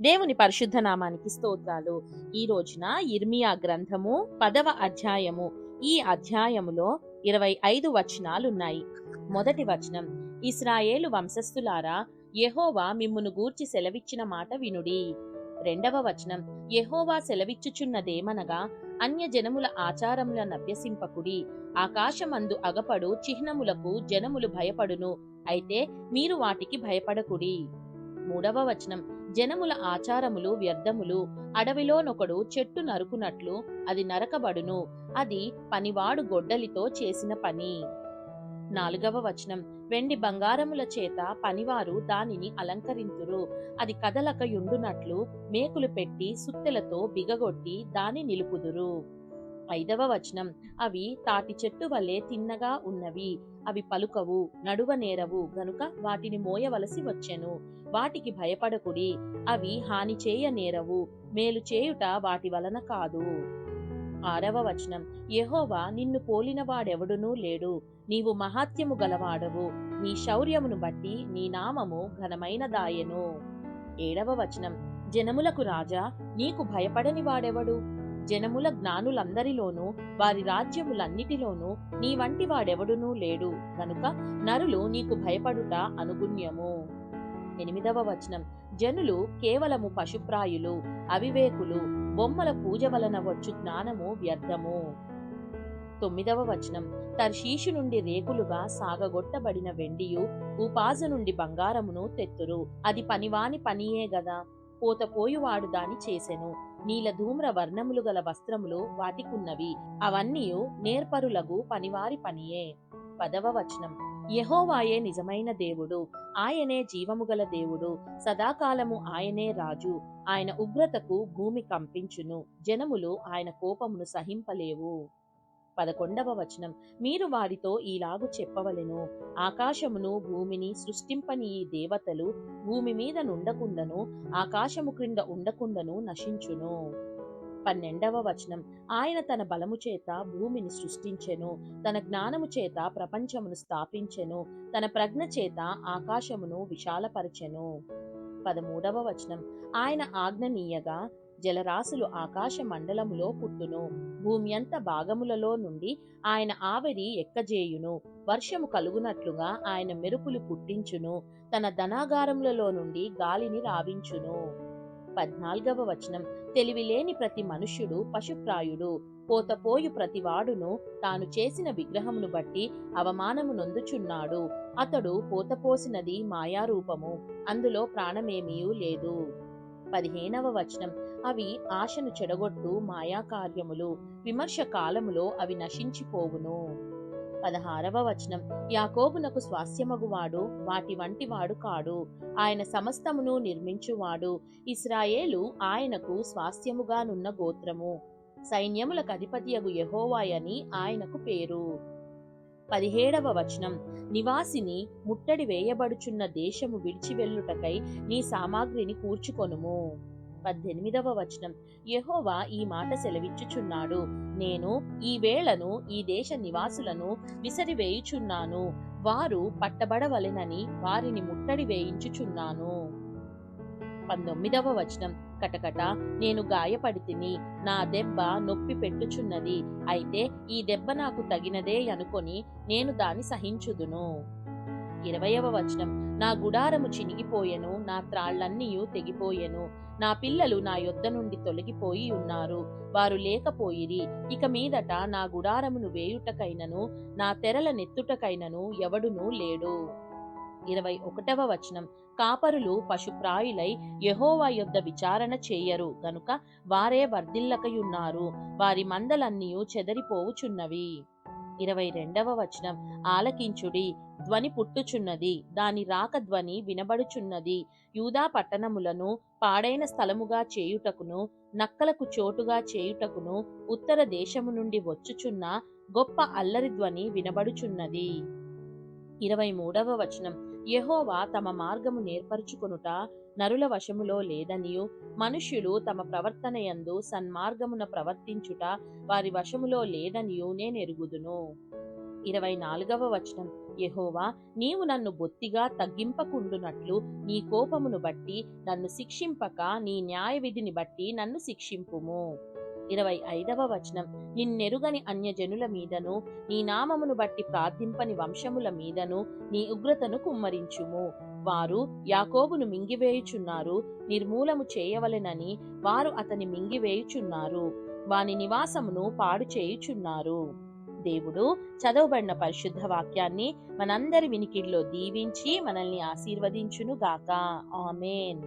దేవుని పరిశుద్ధ నామానికి స్తోత్రాలు. ఈ రోజున యిర్మీయా గ్రంథము 10వ అధ్యాయము. ఈ అధ్యాయములో 25 వచనాలున్నాయి. మొదటి వచనం, ఇశ్రాయేలు వంశస్థులారా, యెహోవా మిమ్మును గూర్చి సెలవిచ్చిన మాట వినుడి. రెండవ వచనం, యెహోవా సెలవిచ్చుచున్నదేమనగా, అన్యజనముల ఆచారములనభ్యసింపకుడి. ఆకాశమందు అగపడు చిహ్నములకు జనములు భయపడును, అయితే మీరు వాటికి భయపడకుడి. మూడవ వచనం, జనముల ఆచారములు వ్యర్థములు. అడవిలోనొకడు చెట్టు నరుకునట్లు అది నరకబడును, అది పనివాడు గొడ్డలితో చేసిన పని. నాలుగవ వచనం, వెండి బంగారముల చేత పనివారు దానిని అలంకరింతురు, అది కదలక యుండునట్లు మేకులు పెట్టి సుత్తెలతో బిగగొట్టి దాని నిలుపుదురు. ఐదవ వచనం, అవి తాటి చెట్టు వలె తిన్నగా ఉన్నవి, అవి పలుకవు, నడువనేరవు గనుక వాటిని మోయవలసి వచ్చెను. వాటికి భయపడకుడి, అవి హాని చేయనేరవు, మేలు చేయుట వాటి వలన కాదు. ఆరవ వచనం, యెహోవా నిన్ను పోలిన వాడెవడునూ లేడు, నీవు మహాత్యము గలవాడవు, నీ శౌర్యమును బట్టి నీ నామము ఘనమైనదాయెను. ఏడవ వచనం, జనములకు రాజా, నీకు భయపడని వాడెవడు? జనముల జ్ఞానులందరిలోనూ వారి రాజ్యములన్నిటిలోనూ నీ వంటి వాడెవడునూ లేడు, గనుక నరులు నీకు భయపడుట అనుగుణ్యము. ఎనిమిదవ వచనం, జనులు కేవలము పశుప్రాయులు, అవివేకులు, బొమ్మల పూజ వలన వచ్చు జ్ఞానము వ్యర్థము. తొమ్మిదవ వచనం, తర్షీషు నుండి రేకులుగా సాగగొట్టబడిన వెండియు ఊపాజు నుండి బంగారమును తెత్తురు, అది పనివాని పనియే గదా, పోతపోయువాడు దాని చేసెను. నీల ధూమ్ర వర్ణములు గల వస్త్రములు వాటికున్నవి, అవన్నీయు నేర్పరులగు పనివారి పనియే. పదవ వచనం, యెహోవాయే నిజమైన దేవుడు, ఆయనే జీవము గల దేవుడు, సదాకాలము ఆయనే రాజు, ఆయన ఉగ్రతకు భూమి కంపించును, జనములు ఆయన కోపమును సహింపలేవు. 11వ వచనం, మీరు వారితో ఈలాగు చెప్పవలెను, ఆకాశమును భూమిని సృష్టింపని ఈ దేవతలు భూమి మీద నుండకుండను ఆకాశము క్రింద ఉండకుండను నశించును. 12వ వచనం, ఆయన తన బలము చేత భూమిని సృష్టించెను, తన జ్ఞానము చేత ప్రపంచమును స్థాపించెను, తన ప్రజ్ఞ చేత ఆకాశమును విశాలపరచెను. 13వ వచనం, ఆయన ఆజ్ఞనీయగా జలరాశులు ఆకాశ మండలములో పుట్టును, భూమి అంత భాగములలో నుండి ఆయన ఆవిరి ఎక్కజేయును, వర్షము కలుగునట్లుగా ఆయన మెరుపులు పుట్టించును, తన ధనాగారములలో నుండి గాలిని రావించును. 14వ వచనం, తెలివిలేని ప్రతి మనుష్యుడు పశుప్రాయుడు, పోతపోయు ప్రతివాడును తాను చేసిన విగ్రహమును బట్టి అవమానము నొందుచున్నాడు, అతడు పోతపోసినది మాయారూపము, అందులో ప్రాణమేమీయూ లేదు. 15వ వచనం, అవి ఆశను చెడగొట్టు మాయాకార్యములు, విమర్శ కాలములో అవి నశించిపోవును. 16వ వచనం, యాకోబునకు స్వాస్యమగువాడు వాటి వంటి వాడు కాడు, ఆయన సమస్తమును నిర్మించువాడు, ఇశ్రాయేలు ఆయనకు స్వాస్యముగానున్న గోత్రము, సైన్యములకు అధిపతియగు యెహోవాయని ఆయనకు పేరు. 17వ వచనం, నివాసిని ముట్టడి వేయబడుచున్న దేశము విడిచివెళ్ళుటకై నీ సామాగ్రిని కూర్చుకొనుము. 18వ వచనం, యెహోవా ఈ మాట సెలవిచ్చుచున్నాడు, నేను ఈ వేళను ఈ దేశ నివాసులను విసిరివేయుచున్నాను, వారు పట్టబడవలెనని వారిని ముట్టడి వేయించుచున్నాను. 19వ వచనం, కటకట నేను గాయపడితిని, నా దెబ్బ నొప్పి పెట్టుచున్నది, అయితే ఈ దెబ్బ నాకు తగినదే అనుకొని నేను దాని సహించుదును. 20వ వచనం, నా గుడారము చినిగిపోయెను, నా త్రాళ్లన్నీయు తెగిపోయెను, నా పిల్లలు నా యొద్ద నుండి తొలగిపోయి ఉన్నారు, వారు లేకపోయిరి, ఇక మీదట నా గుడారమును వేయుటకైనను నా తెరల నెత్తుటకైనను ఎవడునూ లేడు. 21వ వచనం, కాపరులు పశుప్రాయులై యెహోవా యొద్ద విచారణ చేయరు గనుక వారే వర్ధిల్లకయున్నారు, వారి మందలన్నీయు చెదరిపోవుచున్నవి. 22వ వచనం, ఆలకించుడి, ధ్వని పుట్టుచున్నది, దాని రాక ధ్వని వినబడుచున్నది, యూదా పట్టణములను పాడైన స్థలముగా చేయుటకును నక్కలకు చోటుగా చేయుటకును ఉత్తర దేశము నుండి వచ్చుచున్న గొప్ప అల్లరి ధ్వని వినబడుచున్నది. 23వ వచనం, యెహోవా తమ మార్గము నేర్పరచుకొనుట నరుల వశములో లేదనియు, మనుష్యులు తమ ప్రవర్తనయందు సన్మార్గమున ప్రవర్తించుట వారి వశములో లేదనియు నేనెరుగుదును. 24వ వచనం, యెహోవా, నీవు నన్ను బొత్తిగా తగ్గింపకుండునట్లు నీ కోపమును బట్టి నన్ను శిక్షింపక నీ న్యాయ విధిని బట్టి నన్ను శిక్షింపుము. 25వ వచనం, నిన్నెరుగని అన్యజనుల మీదను నీ నామమును బట్టి ప్రార్థింపని వంశముల మీదను నీ ఉగ్రతను కుమ్మరించుము. వారు యాకోబును మింగివేయుచున్నారు, నిర్మూలము చేయవలెనని వారు అతని మింగివేయుచున్నారు, వాని నివాసమును పాడు చేయుచున్నారు. దేవుడు చదవబడిన పరిశుద్ధ వాక్యాన్ని మనందరి వినికిడిలో దీవించి మనల్ని ఆశీర్వదించును గాక. ఆమేన్.